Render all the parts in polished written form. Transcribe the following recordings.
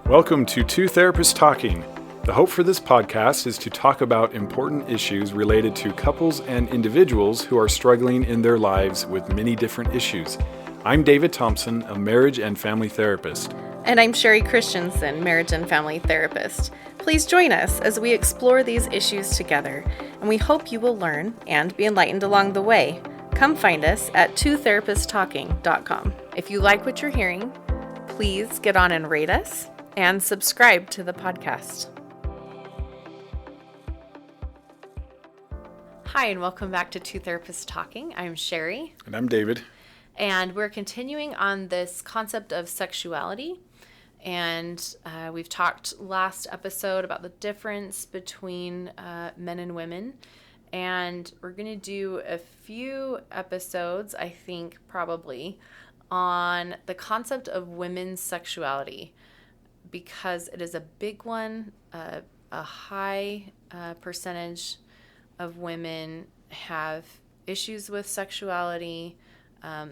Welcome to Two Therapists Talking. The hope for this podcast is to talk about important issues related to couples and individuals who are struggling in their lives with many different issues. I'm David Thompson, a marriage and family therapist. And I'm Sherie Christensen, marriage and family therapist. Please join us as we explore these issues together, and we hope you will learn and be enlightened along the way. Come find us at twotherapisttalking.com. If you like what you're hearing, please get on and rate us and subscribe to the podcast. Hi, and welcome back to Two Therapists Talking. I'm Sherie. And I'm David. And we're continuing on this concept of sexuality. And we've talked last episode about the difference between men and women. And we're going to do a few episodes, I think, probably, on the concept of women's sexuality, because it is a big one. A high percentage of women have issues with sexuality,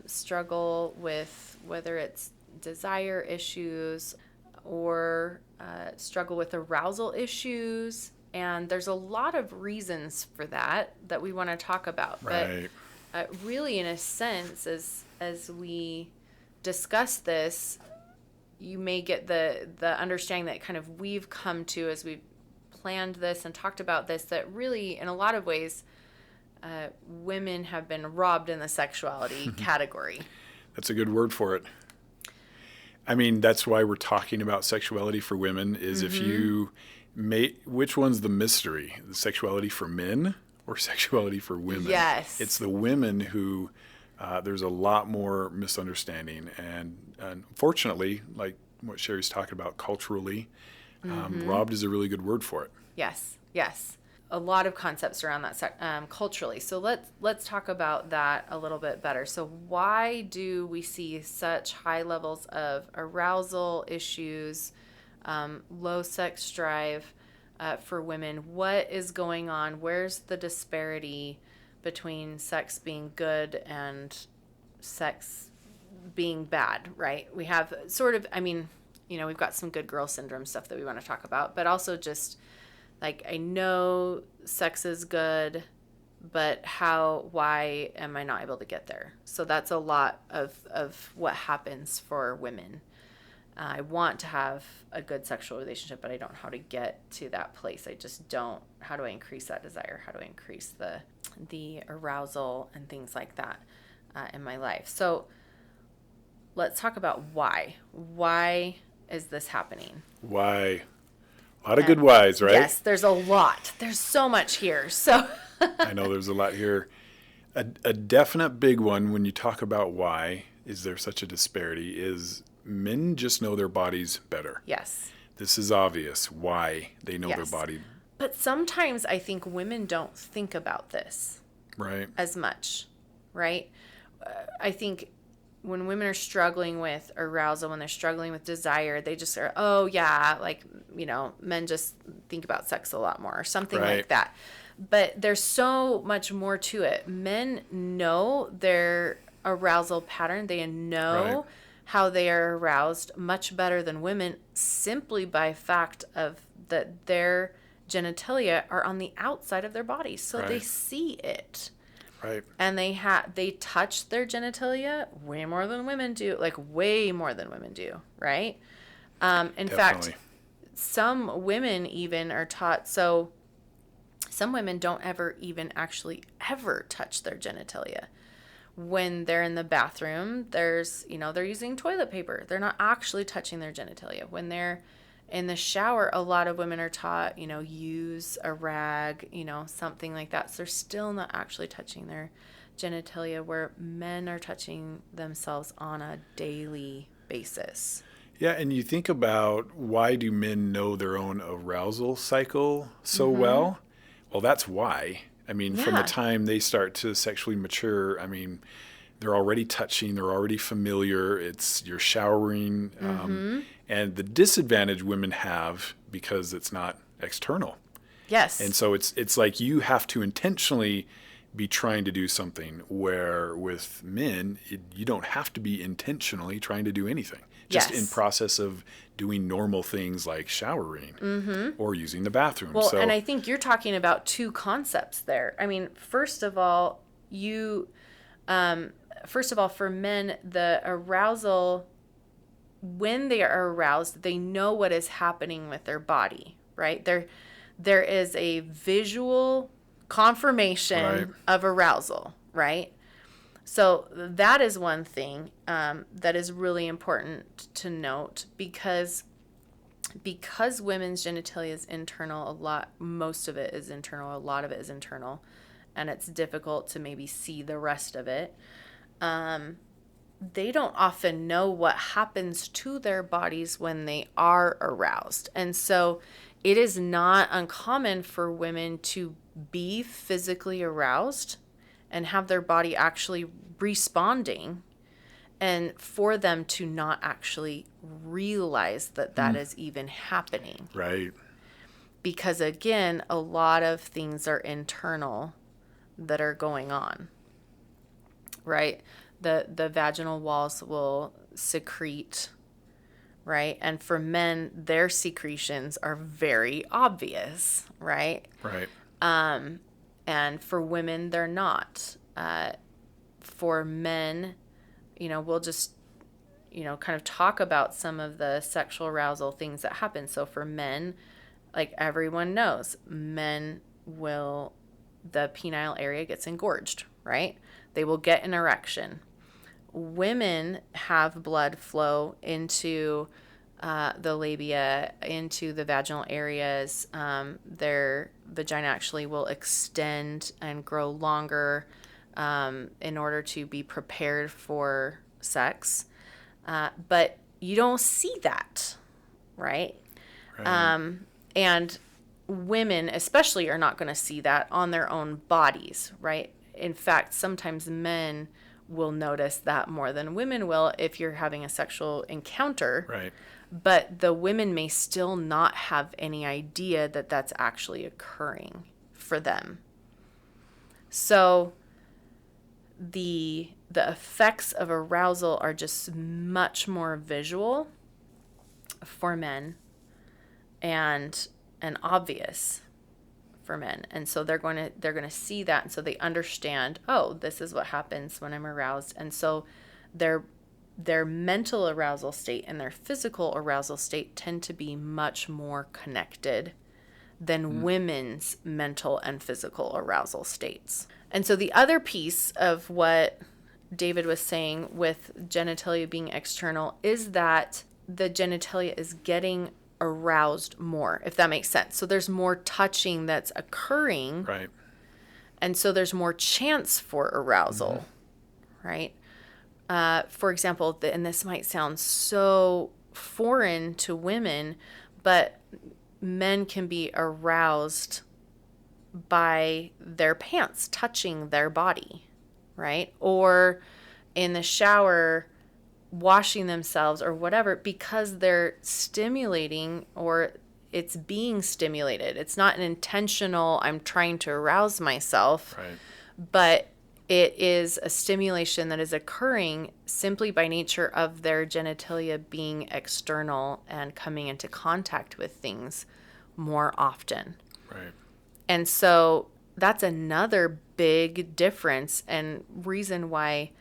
struggle with whether it's desire issues or struggle with arousal issues. And there's a lot of reasons for that we want to talk about. Right. But really, in a sense, as we discuss this, you may get the understanding that kind of we've come to as we've planned this and talked about this, that really, in a lot of ways, women have been robbed in the sexuality category. That's a good word for it. I mean, that's why we're talking about sexuality for women, is if you which one's the mystery? The sexuality for men or sexuality for women? Yes. It's the women who there's a lot more misunderstanding. And unfortunately, like what Sherry's talking about culturally, robbed is a really good word for it. Yes. A lot of concepts around that culturally. So let's talk about that a little bit better. So why do we see such high levels of arousal issues, low sex drive for women? What is going on? Where's the disparity between sex being good and sex being bad, right? We have sort of, we've got some good girl syndrome stuff that we want to talk about, but also just like, I know sex is good, but why am I not able to get there? So that's a lot of what happens for women. I want to have a good sexual relationship, but I don't know how to get to that place. I just don't. How do I increase that desire? How do I increase the arousal and things like that in my life? So let's talk about why. Why is this happening? Why? A lot of good whys, right? Yes, there's a lot. There's so much here. So I know there's a lot here. A definite big one when you talk about why is there such a disparity is men just know their bodies better. Yes. This is obvious why they know their body. But sometimes I think women don't think about this as much, right? I think when women are struggling with arousal, when they're struggling with desire, they just are, oh yeah, like, men just think about sex a lot more or something like that. But there's so much more to it. Men know their arousal pattern. They know how they are aroused much better than women, simply by fact of that their genitalia are on the outside of their body, so they see it. Right. And they touch their genitalia way more than women do, like way more than women do, right? In fact, some women even are taught, so some women don't ever touch their genitalia. When they're in the bathroom, they're using toilet paper. They're not actually touching their genitalia. When they're in the shower, a lot of women are taught, use a rag, something like that. So they're still not actually touching their genitalia, where men are touching themselves on a daily basis. Yeah, and you think about, why do men know their own arousal cycle so well? Well, that's why. From the time they start to sexually mature, they're already touching, they're already familiar, you're showering. And the disadvantage women have, because it's not external. Yes. And so it's like you have to intentionally be trying to do something, where with men, you don't have to be intentionally trying to do anything. Just in process of doing normal things like showering or using the bathroom. Well, and I think you're talking about two concepts there. I mean, first of all, for men, the arousal, when they are aroused, they know what is happening with their body, right? There is a visual confirmation of arousal, right? So that is one thing that is really important to note, because women's genitalia is internal, most of it is internal, a lot of it is internal, and it's difficult to maybe see the rest of it. They don't often know what happens to their bodies when they are aroused. And so it is not uncommon for women to be physically aroused and have their body actually responding, and for them to not actually realize that that is even happening. Right. Because again, a lot of things are internal that are going on, right? The vaginal walls will secrete, right? And for men, their secretions are very obvious, right? Right. And for women, they're not. For men, we'll just, kind of talk about some of the sexual arousal things that happen. So for men, like everyone knows, the penile area gets engorged, right? They will get an erection. Women have blood flow into the labia, into the vaginal areas. Their vagina actually will extend and grow longer in order to be prepared for sex. But you don't see that, right? And women especially are not going to see that on their own bodies, right? In fact, sometimes men will notice that more than women will if you're having a sexual encounter. Right. But the women may still not have any idea that that's actually occurring for them. So the effects of arousal are just much more visual for men and obvious for men. And so they're going to see that, and so they understand, oh, this is what happens when I'm aroused. And so their mental arousal state and their physical arousal state tend to be much more connected than women's mental and physical arousal states. And so the other piece of what David was saying with genitalia being external is that the genitalia is getting aroused more, if that makes sense. So there's more touching that's occurring. Right. And so there's more chance for arousal, right? For example, and this might sound so foreign to women, but men can be aroused by their pants touching their body, right? Or in the shower, washing themselves or whatever, because they're stimulating, or it's being stimulated. It's not an intentional, I'm trying to arouse myself, Right. but it is a stimulation that is occurring simply by nature of their genitalia being external and coming into contact with things more often. Right. And so that's another big difference and reason why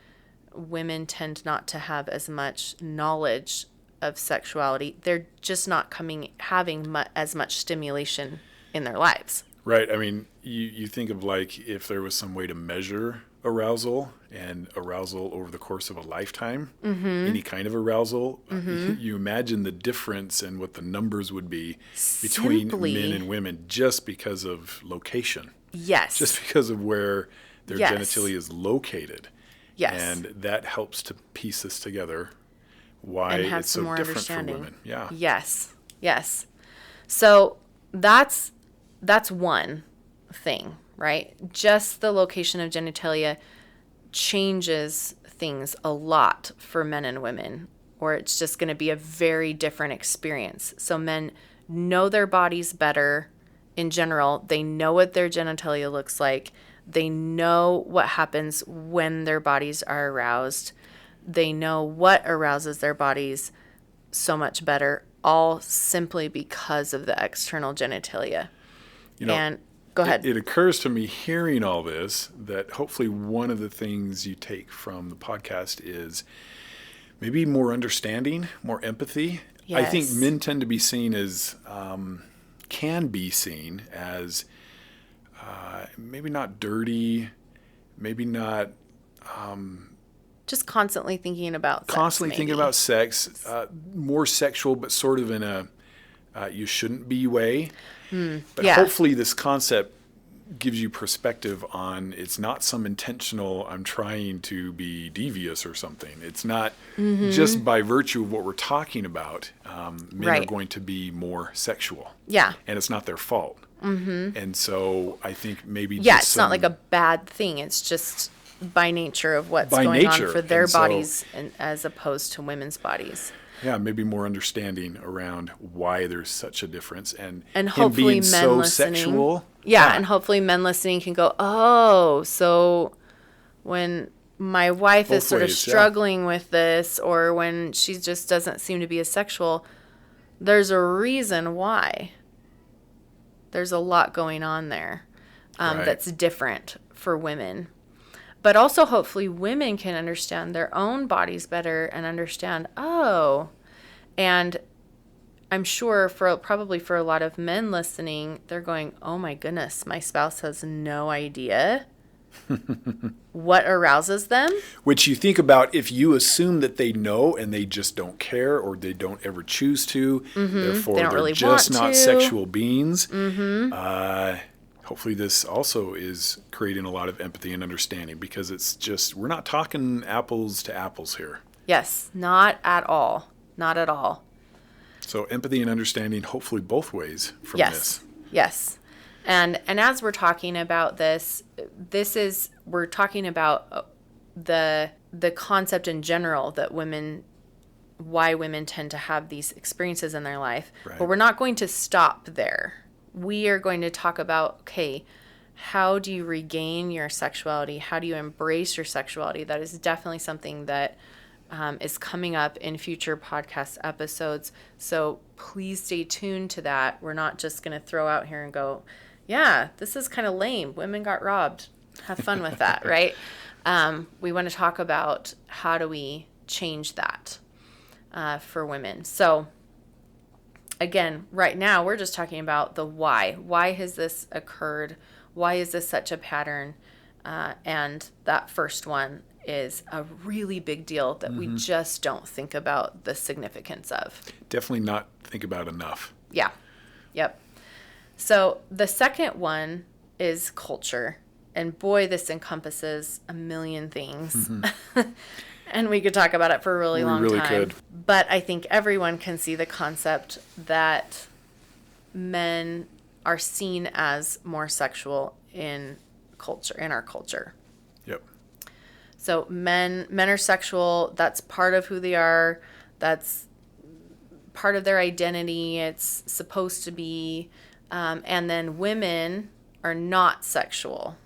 women tend not to have as much knowledge of sexuality. They're just not having as much stimulation in their lives. Right. I mean, you think of like if there was some way to measure arousal and arousal over the course of a lifetime, any kind of arousal, you imagine the difference and what the numbers would be between men and women just because of location. Yes. Just because of where their genitalia is located. Yes. And that helps to piece this together, why and have it's some so more different for understanding. women. Yeah. Yes. Yes. So that's one thing, right? Just the location of genitalia changes things a lot for men and women, or it's just going to be a very different experience. So men know their bodies better in general. They know what their genitalia looks like. They know what happens when their bodies are aroused. They know what arouses their bodies so much better, all simply because of the external genitalia. And go ahead. It occurs to me hearing all this that hopefully one of the things you take from the podcast is maybe more understanding, more empathy. Yes. I think men tend to be seen as, can be seen as maybe not dirty, maybe not... just constantly thinking about sex. Constantly thinking about sex, more sexual, but sort of in a you shouldn't be way. But hopefully this concept gives you perspective on it's not some intentional, I'm trying to be devious or something. It's not just by virtue of what we're talking about, men are going to be more sexual. Yeah. And it's not their fault. And so I think maybe it's not like a bad thing. It's just by nature of what's going on for their bodies as opposed to women's bodies. Yeah, maybe more understanding around why there's such a difference, and hopefully him being men so listening, sexual. Yeah, and hopefully men listening can go, oh, so when my wife is sort of struggling with this, or when she just doesn't seem to be as sexual, there's a reason why. There's a lot going on there that's different for women. But also, hopefully, women can understand their own bodies better and understand, oh, and I'm sure probably for a lot of men listening, they're going, oh my goodness, my spouse has no idea what arouses them. Which you think about if you assume that they know and they just don't care or they don't ever choose to, therefore they're really just not sexual beings. Hopefully this also is creating a lot of empathy and understanding, because it's just, we're not talking apples to apples here. Yes, not at all. Not at all. So empathy and understanding, hopefully both ways from this. Yes. And as we're talking about this, we're talking about the concept in general that why women tend to have these experiences in their life. Right. But we're not going to stop there. We are going to talk about, okay, how do you regain your sexuality? How do you embrace your sexuality? That is definitely something that is coming up in future podcast episodes. So please stay tuned to that. We're not just going to throw out here and go, yeah, this is kind of lame. Women got robbed. Have fun with that, right? We want to talk about how do we change that for women. So again, right now, we're just talking about the why. Why has this occurred? Why is this such a pattern? And that first one is a really big deal that we just don't think about the significance of. Definitely not think about enough. Yeah. Yep. So the second one is culture. And boy, this encompasses a million things. And we could talk about it for a really long time. We really could. But I think everyone can see the concept that men are seen as more sexual in our culture. Yep. So men are sexual. That's part of who they are. That's part of their identity. It's supposed to be. And then women are not sexual.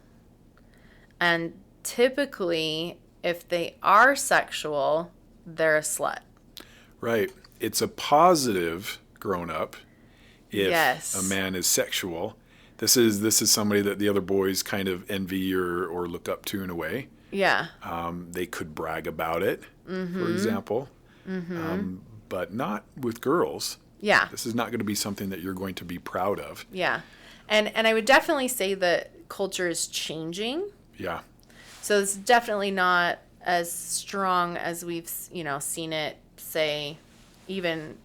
And typically, if they are sexual, they're a slut. Right. It's a positive grown up if a man is sexual. This is somebody that the other boys kind of envy or look up to in a way. Yeah. They could brag about it, for example, but not with girls. Yeah. This is not going to be something that you're going to be proud of. Yeah. And I would definitely say that culture is changing. Yeah. So it's definitely not as strong as we've, seen it, say, even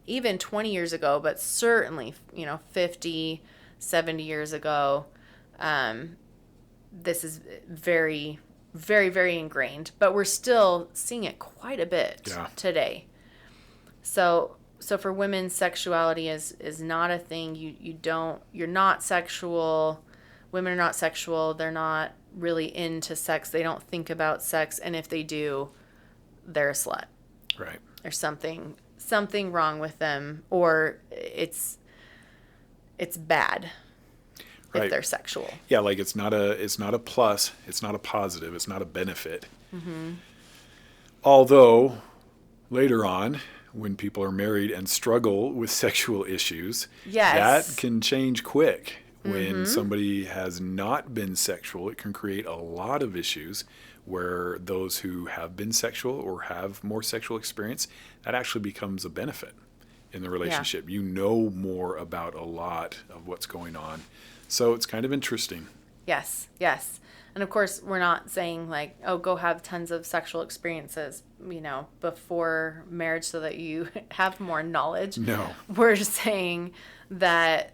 20 years ago, but certainly, 50, 70 years ago. This is very, very, very ingrained, but we're still seeing it quite a bit today. So for women, sexuality is not a thing. You're not sexual. Women are not sexual. They're not really into sex. They don't think about sex. And if they do, they're a slut. Right. There's something wrong with them, or it's bad. if Right. they're sexual. Yeah, like it's not a plus, it's not a positive, it's not a benefit. Although later on, when people are married and struggle with sexual issues, that Yes. can change quick. When somebody has not been sexual, it can create a lot of issues where those who have been sexual or have more sexual experience, that actually becomes a benefit in the Yeah. relationship. You know more about a lot of what's going on. So it's kind of interesting. Yes. Yes. And of course, we're not saying like, oh, go have tons of sexual experiences, before marriage so that you have more knowledge. No. We're saying that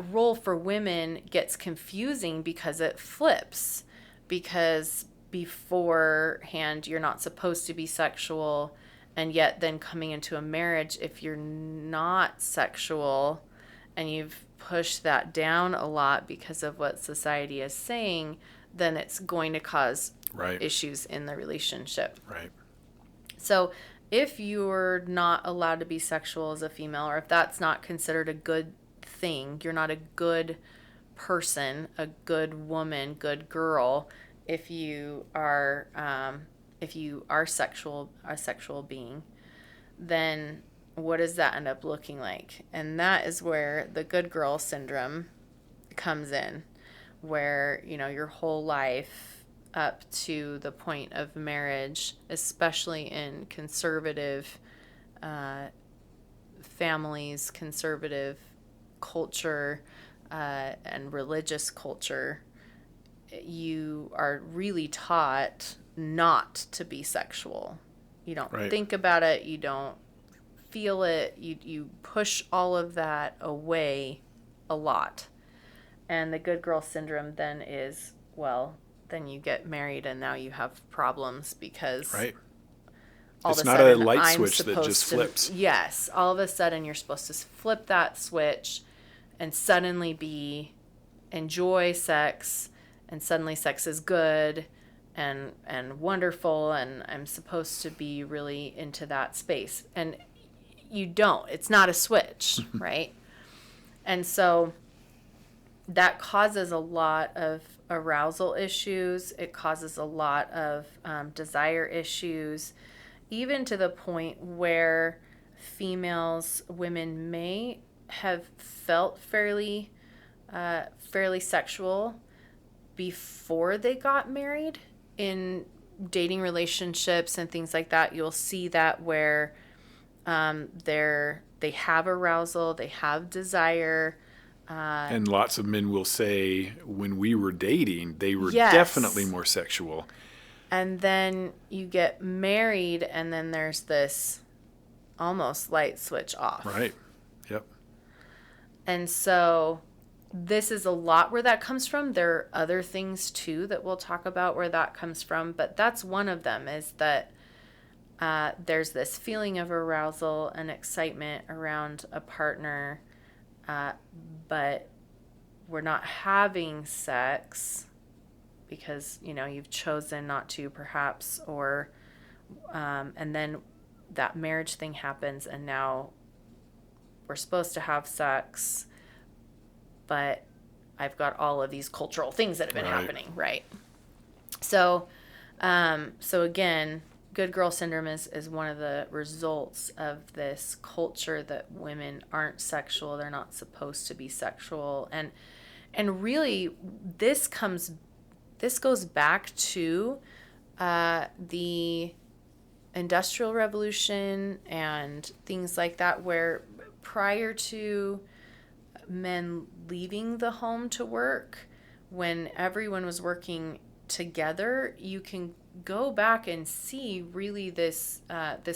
role for women gets confusing because it flips. Because beforehand, you're not supposed to be sexual, and yet then coming into a marriage, if you're not sexual and you've pushed that down a lot because of what society is saying, then it's going to cause Right. issues in the relationship. Right. So if you're not allowed to be sexual as a female, or if that's not considered a good thing, you're not a good person, a good woman, good girl, if you are a sexual being, then what does that end up looking like? And that is where the good girl syndrome comes in, where, your whole life up to the point of marriage, especially in conservative families, conservative culture, and religious culture, you are really taught not to be sexual. You don't Right. think about it. You don't feel it. You push all of that away a lot. And the good girl syndrome then is, well, then you get married and now you have problems because Right. all It's of a not sudden a light I'm switch that supposed just to, flips. yes, all of a sudden you're supposed to flip that switch and suddenly enjoy sex, and suddenly sex is good and wonderful, and I'm supposed to be really into that space. And you don't. It's not a switch, right? And so that causes a lot of arousal issues. It causes a lot of desire issues, even to the point where women may have felt fairly sexual before they got married. In dating relationships and things like that, you'll see that where they have arousal, they have desire. And lots of men will say, when we were dating, they were definitely Yes. more sexual. And then you get married, and then there's this almost light switch off. Right. Yep. And so this is a lot where that comes from. There are other things too that we'll talk about where that comes from, but that's one of them, is that there's this feeling of arousal and excitement around a partner, but we're not having sex because, you've chosen not to, perhaps, or and then that marriage thing happens, and now we're supposed to have sex, but I've got all of these cultural things that have been happening, right? So, so again, good girl syndrome is one of the results of this culture that women aren't sexual. They're not supposed to be sexual. And really, this goes back to the Industrial Revolution and things like that, where prior to men leaving the home to work, when everyone was working together, you can go back and see really this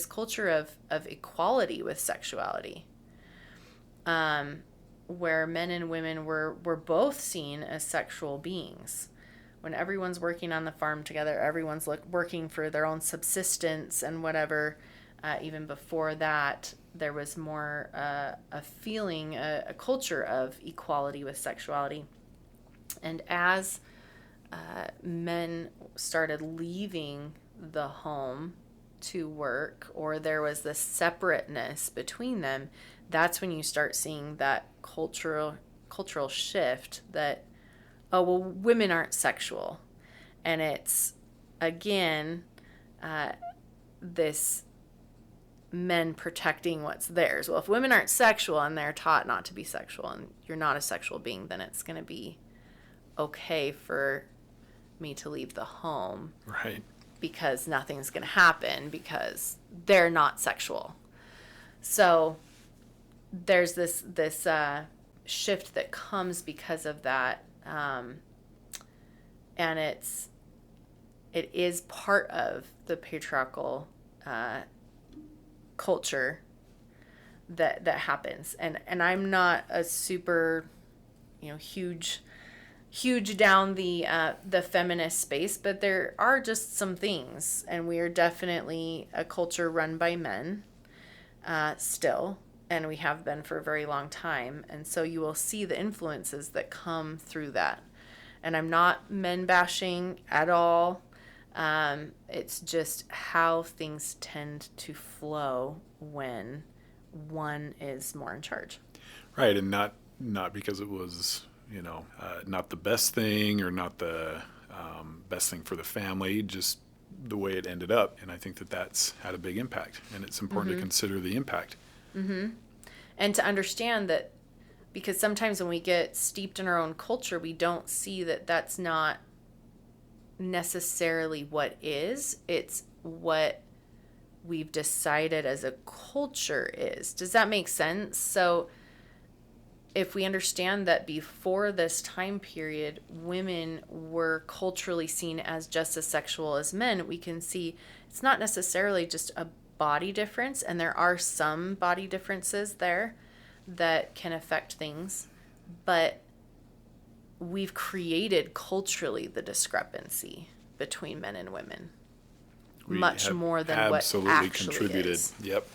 culture of equality with sexuality, where men and women were both seen as sexual beings. When everyone's working on the farm together, everyone's working for their own subsistence and whatever. Even before that, there was more a feeling, a culture of equality with sexuality. And as men started leaving the home to work, or there was this separateness between them, that's when you start seeing that cultural shift that, oh, well, women aren't sexual. And it's, again, this men protecting what's theirs. Well, if women aren't sexual and they're taught not to be sexual and you're not a sexual being, then it's going to be okay for me to leave the home. Right. Because nothing's going to happen because they're not sexual. So there's this shift that comes because of that. And it is part of the patriarchal culture that happens. And I'm not a super, huge down the feminist space, but there are just some things, and we are definitely a culture run by men still, and we have been for a very long time. And so you will see the influences that come through that. And I'm not men bashing at all. It's just how things tend to flow when one is more in charge. Right, and not because it was not the best thing or not the best thing for the family, just the way it ended up. And I think that's had a big impact, and it's important to consider the impact. Mm-hmm. And to understand that, because sometimes when we get steeped in our own culture, we don't see that that's not necessarily what is. It's what we've decided as a culture is. Does that make sense? So if we understand that before this time period, women were culturally seen as just as sexual as men, we can see it's not necessarily just a body difference, and there are some body differences there that can affect things, but we've created culturally the discrepancy between men and women much more than what actually contributed. Is. Yep.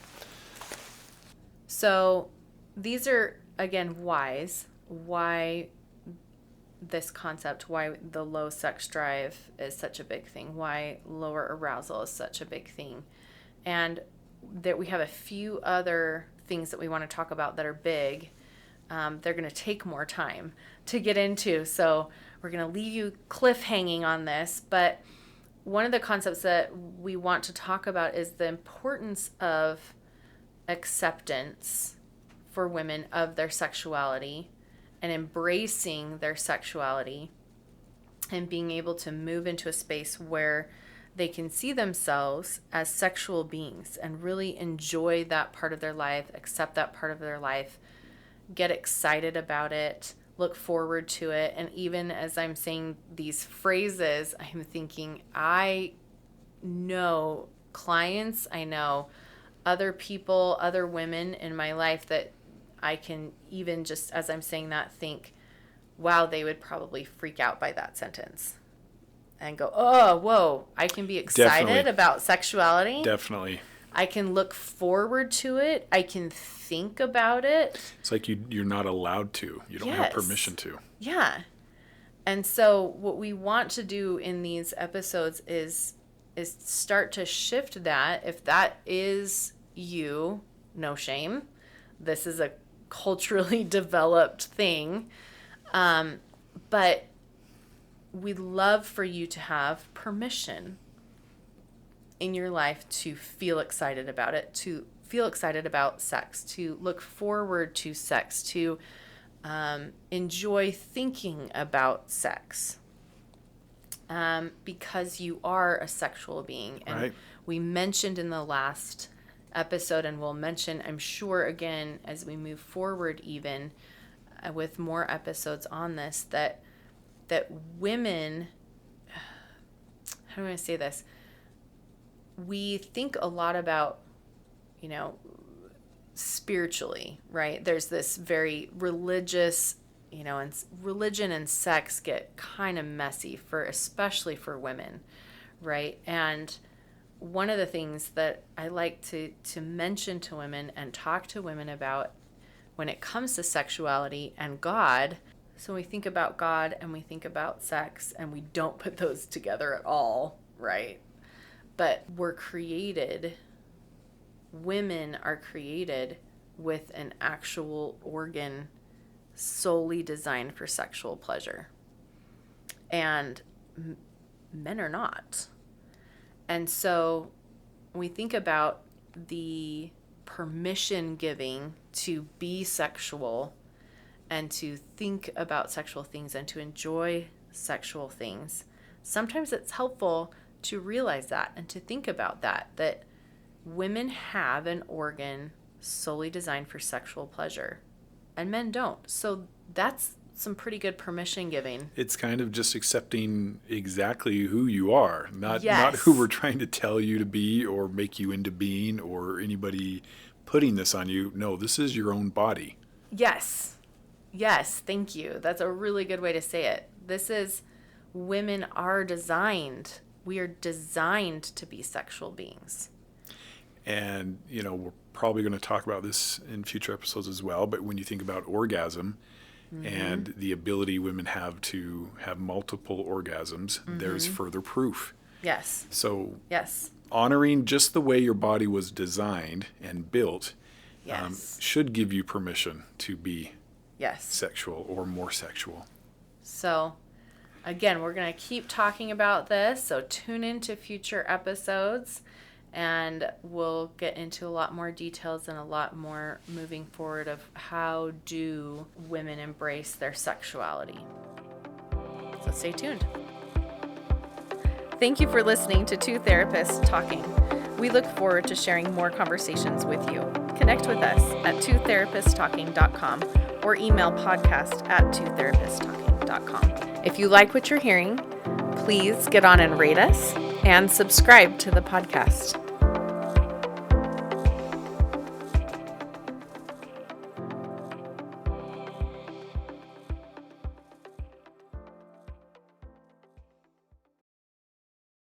So these are, again, why this concept, why the low sex drive is such a big thing, why lower arousal is such a big thing. And that we have a few other things that we want to talk about that are big. They're going to take more time to get into. So we're going to leave you cliffhanging on this. But one of the concepts that we want to talk about is the importance of acceptance for women of their sexuality and embracing their sexuality and being able to move into a space where they can see themselves as sexual beings and really enjoy that part of their life, accept that part of their life, get excited about it, look forward to it. And even as I'm saying these phrases, I'm thinking, I know clients, I know other people, other women in my life that I can even just as I'm saying that think, wow, they would probably freak out by that sentence and go, oh, whoa, I can be excited about sexuality. Definitely. I can look forward to it. I can think about it. It's like you're not allowed to. You don't have permission to. Yeah. And so what we want to do in these episodes is start to shift that. If that is you, no shame. This is a culturally developed thing. But we'd love for you to have permission in your life to feel excited about it, to feel excited about sex, to look forward to sex, to enjoy thinking about sex, because you are a sexual being. And right. We mentioned in the last episode, and we'll mention, I'm sure, again, as we move forward, even with more episodes on this, that women, how do I say this? We think a lot about, spiritually, right? There's this very religious, and religion and sex get kind of messy especially for women, right? And one of the things that I like to mention to women and talk to women about when it comes to sexuality and God. So we think about God and we think about sex, and we don't put those together at all, right? But women are created with an actual organ solely designed for sexual pleasure. And men are not. And so when we think about the permission giving to be sexual and to think about sexual things and to enjoy sexual things, sometimes it's helpful to realize that and to think about that women have an organ solely designed for sexual pleasure and men don't. So that's some pretty good permission giving. It's kind of just accepting exactly who you are, not Yes. who we're trying to tell you to be or make you into being or anybody putting this on you. No, this is your own body. Yes. Yes, thank you. That's a really good way to say it. This is, women are designed. We are designed to be sexual beings. And, we're probably going to talk about this in future episodes as well, but when you think about orgasm, and the ability women have to have multiple orgasms, there's further proof. Yes. So yes, honoring just the way your body was designed and built yes, should give you permission to be yes, sexual or more sexual. So again, we're going to keep talking about this, so tune into future episodes. And we'll get into a lot more details and a lot more moving forward of how do women embrace their sexuality. So stay tuned. Thank you for listening to Two Therapists Talking. We look forward to sharing more conversations with you. Connect with us at twotherapisttalking.com or email podcast@twotherapisttalking.com. If you like what you're hearing, please get on and rate us and subscribe to the podcast.